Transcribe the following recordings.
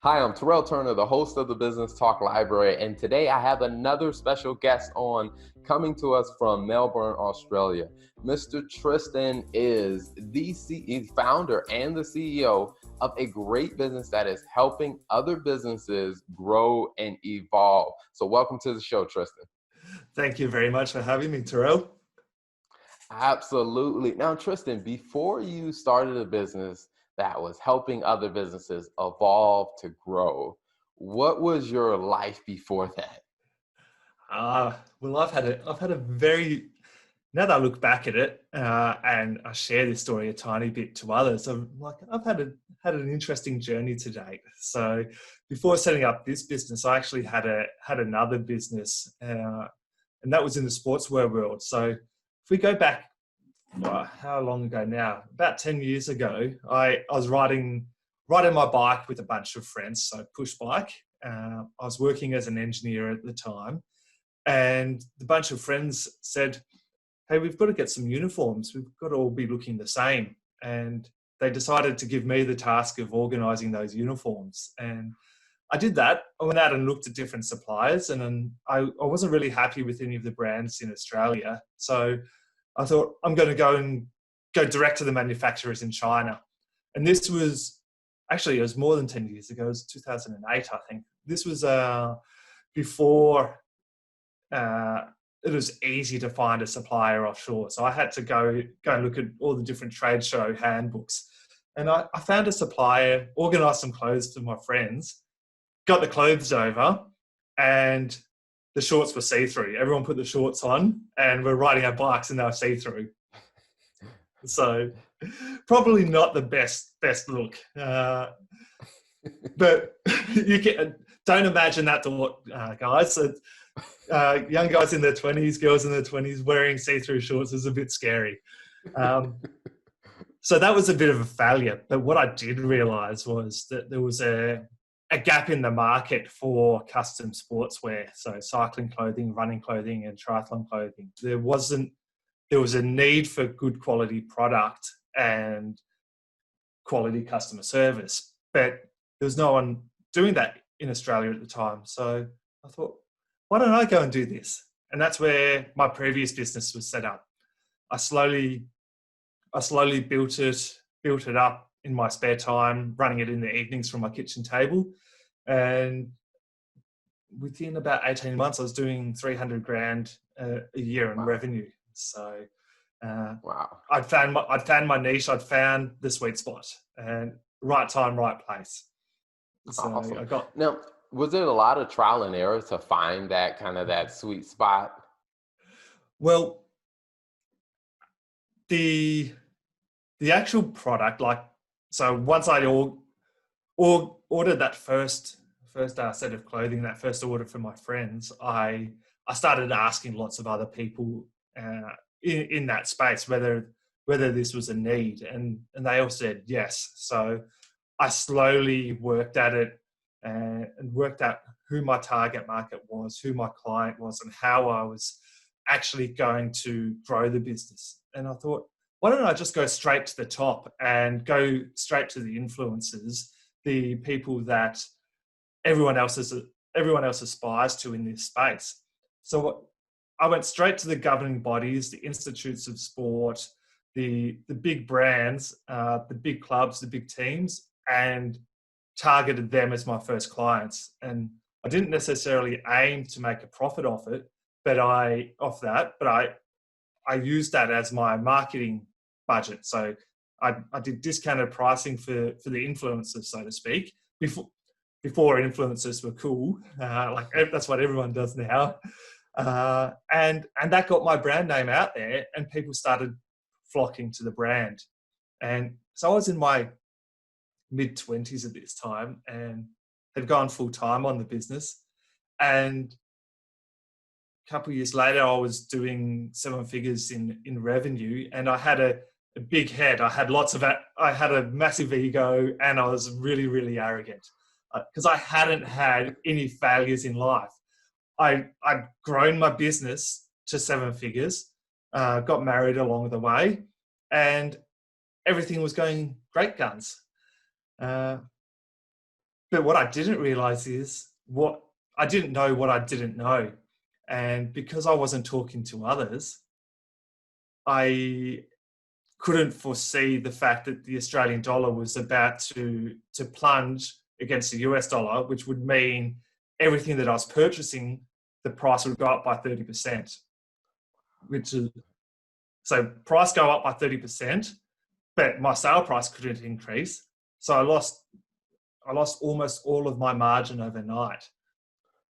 Hi, I'm Terrell Turner, the host of the Business Talk Library, and today I have another special guest on coming to us from Melbourne, Australia. Mr. Tristan is the founder and the CEO of a great business that is helping other businesses grow and evolve. So, welcome to the show, Tristan. Thank you very much for having me, Terrell. Absolutely. Now, Tristan, before you started a business that was helping other businesses evolve to grow, what was your life before that? Well, I've had a very, now that I look back at it and I share this story a tiny bit to others, I've had an interesting journey to date. So, before setting up this business, I actually had another business, and that was in the sportswear world. So, if we go back, how long ago now? About 10 years ago, I was riding my bike with a bunch of friends, so push bike. I was working as an engineer at the time, and the bunch of friends said, "Hey, we've got to get some uniforms. We've got to all be looking the same." And they decided to give me the task of organising those uniforms. And I did that. I went out and looked at different suppliers, and then I wasn't really happy with any of the brands in Australia. So I thought I'm going to go direct to the manufacturers in China. And this was actually, it was more than 10 years ago. It was 2008, I think. This was before uh, it was easy to find a supplier offshore. So I had to go and look at all the different trade show handbooks. And I found a supplier, organised some clothes for my friends, got the clothes over, and the shorts were see-through. Everyone put the shorts on and we're riding our bikes and they were see-through. So probably not the best look. But you don't imagine that thought, guys. So, young guys in their 20s, girls in their 20s wearing see-through shorts is a bit scary. Um, so that was a bit of a failure. But what I did realize was that there was a gap in the market for custom sportswear. So cycling clothing, running clothing, and triathlon clothing. There was a need for good quality product and quality customer service, but there was no one doing that in Australia at the time. So I thought, why don't I go and do this? And that's where my previous business was set up. I slowly built it up in my spare time, running it in the evenings from my kitchen table. And within about 18 months, I was doing 300 grand a year in Wow. revenue. So uh, Wow. I'd found my niche. I'd found the sweet spot, and right time, right place. So Awesome. I got, Now, was there a lot of trial and error to find that kind of that sweet spot? well, the the actual product, like, so once I ordered that first set of clothing, that first order from my friends, I started asking lots of other people in that space whether this was a need, and they all said yes. So I slowly worked at it and worked out who my target market was, who my client was, and how I was actually going to grow the business. And I thought, why don't I just go straight to the top and go straight to the influencers, the people that everyone else is everyone else aspires to in this space. So I went straight to the governing bodies, the institutes of sport, the big brands, the big clubs, the big teams, and targeted them as my first clients. And I didn't necessarily aim to make a profit off it, but I used that as my marketing budget. So I did discounted pricing for the influencers, so to speak, before influencers were cool. Like that's what everyone does now. And that got my brand name out there, and people started flocking to the brand. And so I was in my mid 20s at this time and had gone full time on the business. And a couple of years later, I was doing seven figures in revenue, and I had a big head. I had a massive ego, and I was really, really arrogant because I hadn't had any failures in life. I'd grown my business to seven figures, got married along the way, and everything was going great guns. Uh, But what I didn't realize is what I didn't know what I didn't know. And because I wasn't talking to others, I couldn't foresee the fact that the Australian dollar was about to plunge against the US dollar, which would mean everything that I was purchasing, the price would go up by 30%, which is so price go up by 30%, but my sale price couldn't increase. So I lost almost all of my margin overnight.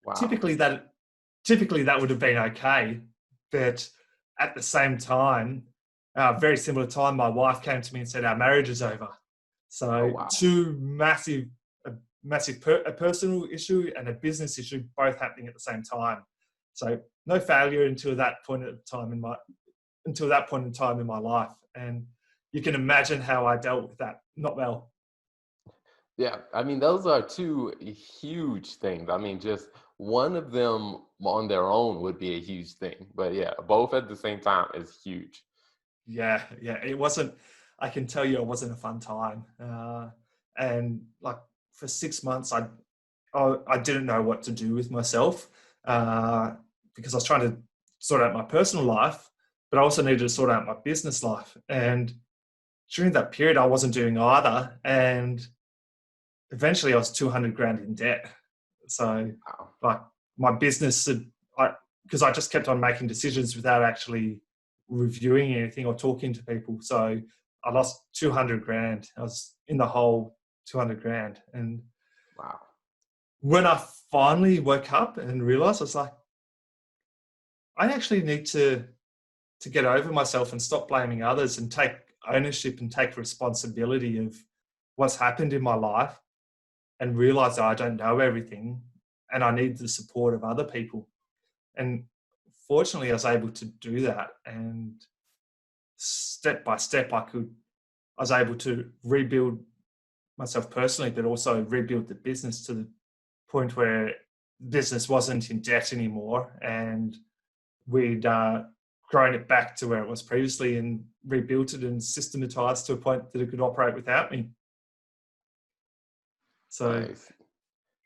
Wow. Typically that typically that would have been okay, but at the same time, very similar time, my wife came to me and said our marriage is over. Oh, So wow. two massive, a personal issue and a business issue both happening at the same time. So no failure until that point in time in my life, and you can imagine how I dealt with that. Not well. Yeah, I mean, those are two huge things. I mean, just one of them on their own would be a huge thing. But yeah, both at the same time is huge. Yeah, it wasn't. I can tell you, it wasn't a fun time. And like for 6 months, I didn't know what to do with myself because I was trying to sort out my personal life, but I also needed to sort out my business life. And during that period, I wasn't doing either. And eventually, I was 200 grand in debt. So, Wow. like my business, because I just kept on making decisions without actually reviewing anything or talking to people. So I lost 200 grand. I was in the hole 200 grand. And Wow. when I finally woke up and realized, I was like, I actually need to get over myself and stop blaming others and take ownership and take responsibility of what's happened in my life and realize that I don't know everything and I need the support of other people. And fortunately, I was able to do that. And step by step, I was able to rebuild myself personally, but also rebuild the business to the point where business wasn't in debt anymore, and we'd grown it back to where it was previously and rebuilt it and systematized to a point that it could operate without me. So, Nice.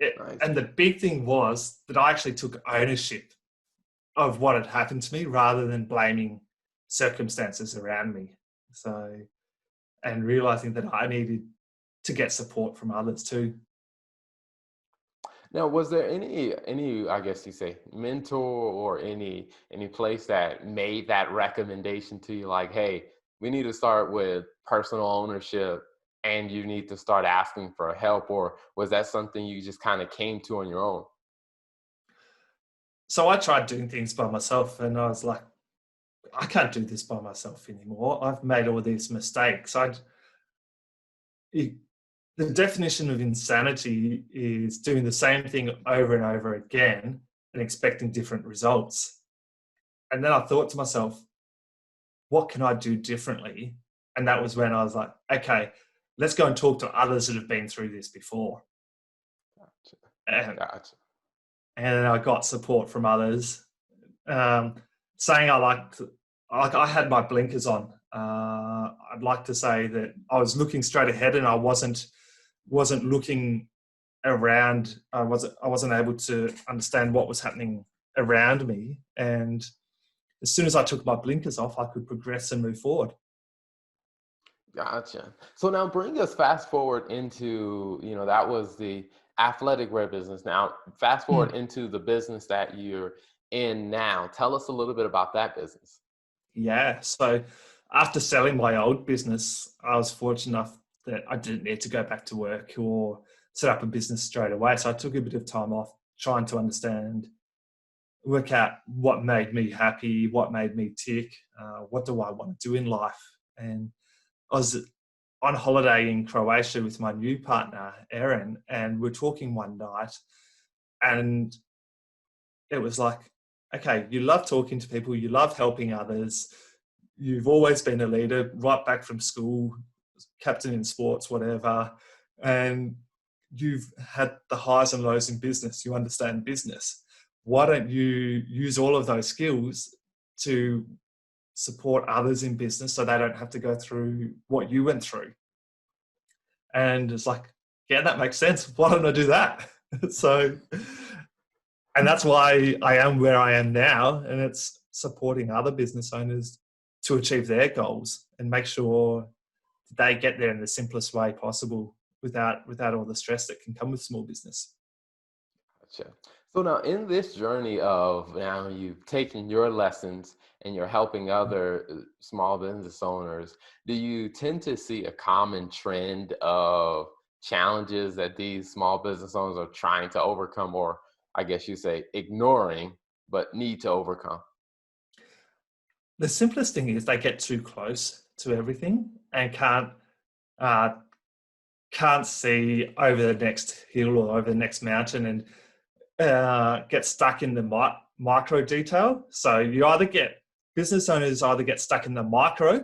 Nice. and the big thing was that I actually took ownership of what had happened to me rather than blaming circumstances around me. So, and realizing that I needed to get support from others too. Now, was there any I guess you say mentor or any place that made that recommendation to you like, hey, we need to start with personal ownership and you need to start asking for help, or was that something you just kind of came to on your own? So I tried doing things by myself and I was like, I can't do this by myself anymore. I've made all these mistakes. It, the definition of insanity is doing the same thing over and over again and expecting different results. And then I thought to myself, what can I do differently? And that was when I was like, okay, let's go and talk to others that have been through this before. Gotcha. And, Gotcha. and I got support from others, um, saying I had my blinkers on. I'd like to say that I was looking straight ahead and I wasn't looking around. I wasn't able to understand what was happening around me. And as soon as I took my blinkers off, I could progress and move forward. Gotcha. So now bring us fast forward into, that was the athletic wear business. Now, fast forward into the business that you're in now. Tell us a little bit about that business. Yeah. So after selling my old business, I was fortunate enough that I didn't need to go back to work or set up a business straight away. So I took a bit of time off trying to understand, work out what made me happy, what made me tick, what do I want to do in life. And I was on holiday in Croatia with my new partner, Erin, and we're talking one night and it was like, okay, you love talking to people, you love helping others, you've always been a leader right back from school, captain in sports, whatever, and you've had the highs and lows in business, you understand business. Why don't you use all of those skills to support others in business so they don't have to go through what you went through? And it's like, yeah, that makes sense. Why don't I do that? So, and that's why I am where I am now. And it's supporting other business owners to achieve their goals and make sure they get there in the simplest way possible without all the stress that can come with small business. Gotcha. So now in this journey of now you've taken your lessons and you're helping other small business owners, do you tend to see a common trend of challenges that these small business owners are trying to overcome, or I guess you say ignoring, but need to overcome? The simplest thing is they get too close to everything and uh, can't see over the next hill or over the next mountain, and get stuck in the micro detail. So you either get business owners either get stuck in the micro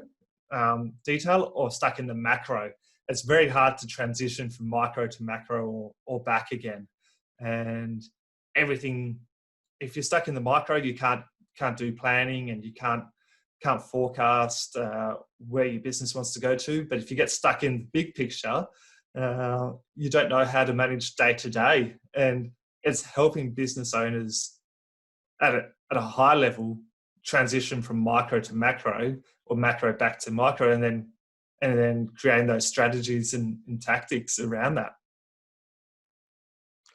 detail or stuck in the macro. It's very hard to transition from micro to macro or back again. And everything, if you're stuck in the micro, you can't do planning, and you can't forecast where your business wants to go to. But if you get stuck in the big picture, you don't know how to manage day to day. And it's helping business owners at a high level transition from micro to macro, or macro back to micro, and then creating those strategies and tactics around that.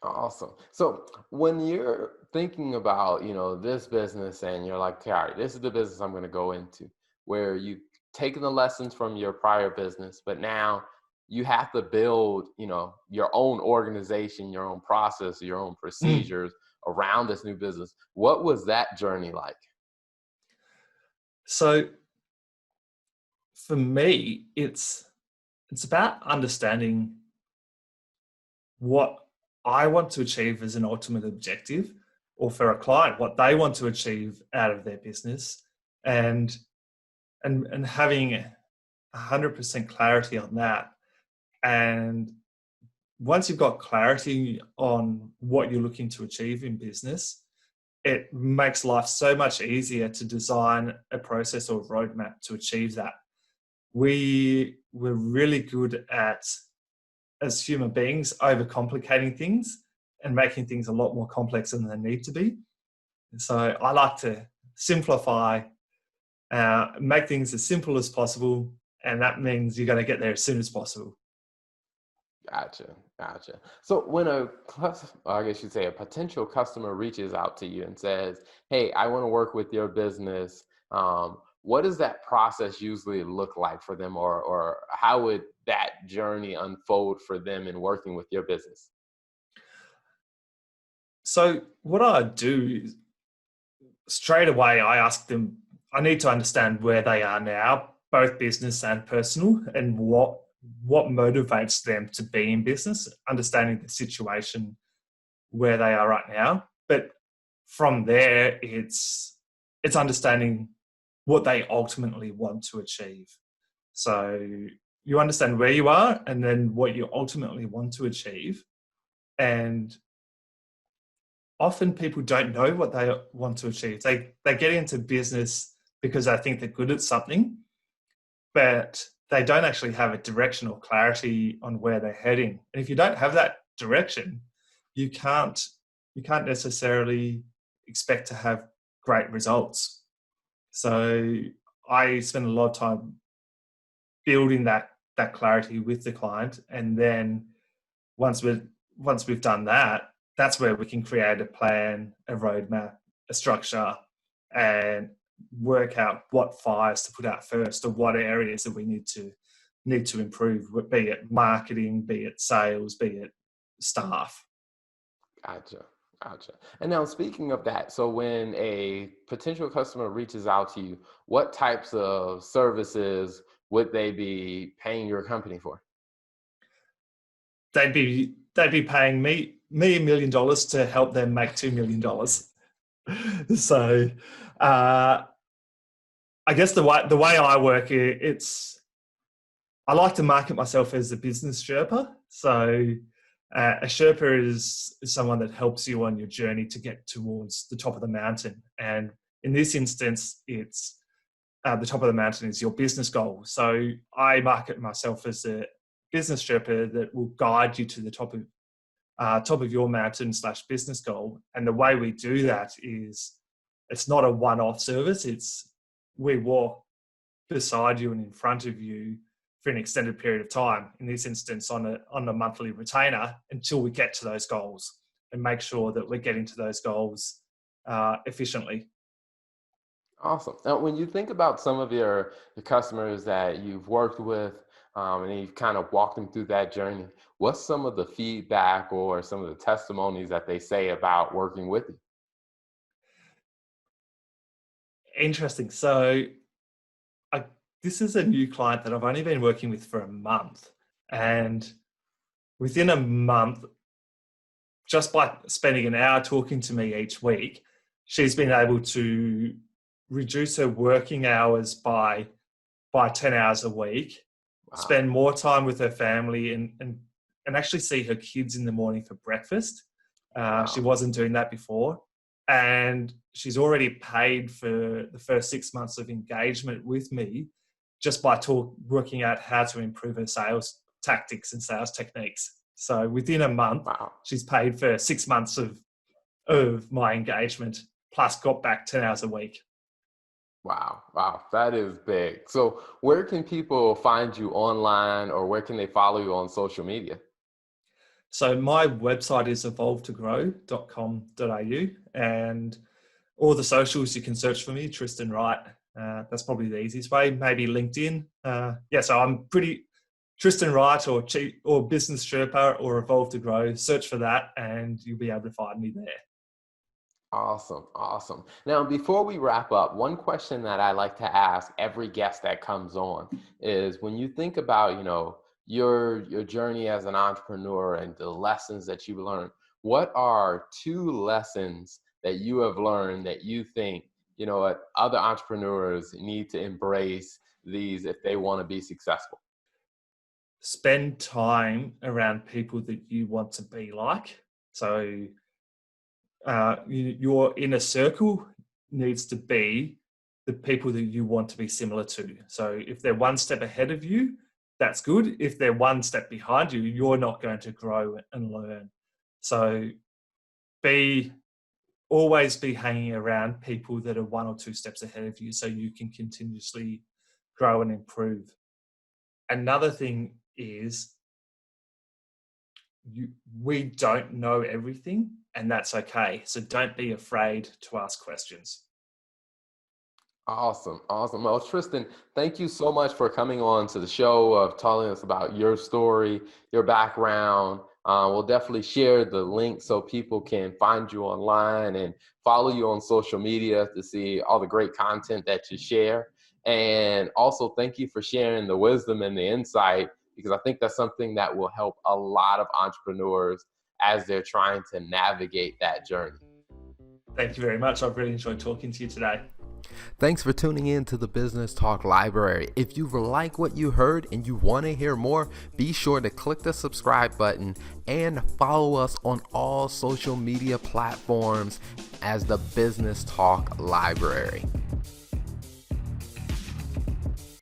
Awesome. So when you're thinking about, this business and you're like, okay, all right, this is the business I'm going to go into, where you've taken the lessons from your prior business, but now you have to build, your own organization, your own process, your own Mm. procedures around this new business. What was that journey like? So for me, it's about understanding what I want to achieve as an ultimate objective, or for a client, what they want to achieve out of their business, and having 100% clarity on that. And once you've got clarity on what you're looking to achieve in business, it makes life so much easier to design a process or roadmap to achieve that. We're really good at, as human beings, overcomplicating things and making things a lot more complex than they need to be. So I like to simplify, make things as simple as possible, and that means you're going to get there as soon as possible. Gotcha. Gotcha. So when I guess you'd say a potential customer reaches out to you and says, hey, I want to work with your business. What does that process usually look like for them, or how would that journey unfold for them in working with your business? So what I do is, straight away, I ask them, I need to understand where they are now, both business and personal, and what motivates them to be in business, understanding the situation where they are right now. But from there, it's understanding what they ultimately want to achieve. So you understand where you are and then what you ultimately want to achieve. And often people don't know what they want to achieve. They get into business because they think they're good at something, but they don't actually have a direction or clarity on where they're heading. And if you don't have that direction, you can't necessarily expect to have great results. So I spend a lot of time building that clarity with the client, and then once we've done that, that's where we can create a plan, a roadmap, a structure, and work out what fires to put out first, or what areas that we need to improve, be it marketing, be it sales, be it staff. Gotcha. Gotcha. And now speaking of that, so when a potential customer reaches out to you, what types of services would they be paying your company for? They'd be paying me $1 million to help them make $2 million. So I guess the way I work, I like to market myself as a business Sherpa. So a Sherpa is someone that helps you on your journey to get towards the top of the mountain. And in this instance, it's the top of the mountain is your business goal. So I market myself as Business Sherpa that will guide you to the top of your mountain / business goal. And the way we do that is it's not a one-off service. It's we walk beside you and in front of you for an extended period of time. In this instance, on a monthly retainer until we get to those goals and make sure that we're getting to those goals efficiently. Awesome. Now, when you think about some of your customers that you've worked with, and you've kind of walked them through that journey, what's some of the feedback or some of the testimonies that they say about working with you? Interesting. So this is a new client that I've only been working with for a month. And within a month, just by spending an hour talking to me each week, she's been able to reduce her working hours by 10 hours a week, wow, spend more time with her family and actually see her kids in the morning for breakfast. Wow. She wasn't doing that before. And she's already paid for the first 6 months of engagement with me just by working out how to improve her sales tactics and sales techniques. So within a month, wow, she's paid for 6 months of my engagement, plus got back 10 hours a week. Wow, that is big. So where can people find you online, or where can they follow you on social media? So my website is evolvetogrow.com.au, and all the socials you can search for me, Tristan Wright. That's probably the easiest way. Maybe LinkedIn. So I'm pretty Tristan Wright or Business Sherpa or Evolve to Grow. Search for that, and you'll be able to find me there. Awesome. Now, before we wrap up, one question that I like to ask every guest that comes on is, when you think about, your journey as an entrepreneur and the lessons that you learned, what are 2 lessons that you have learned that you think, other entrepreneurs need to embrace these if they want to be successful? Spend time around people that you want to be like. So your inner circle needs to be the people that you want to be similar to. So if they're one step ahead of you, that's good. If they're one step behind you, you're not going to grow and learn. So always be hanging around people that are 1 or 2 steps ahead of you so you can continuously grow and improve. Another thing is we don't know everything, and that's okay. So don't be afraid to ask questions. Awesome. Well, Tristan, thank you so much for coming on to the show, of telling us about your story, your background. We'll definitely share the link so people can find you online and follow you on social media to see all the great content that you share. And also, thank you for sharing the wisdom and the insight, because I think that's something that will help a lot of entrepreneurs as they're trying to navigate that journey. Thank you very much. I've really enjoyed talking to you today. Thanks for tuning in to the Business Talk Library. If you like what you heard and you want to hear more, be sure to click the subscribe button and follow us on all social media platforms as the Business Talk Library.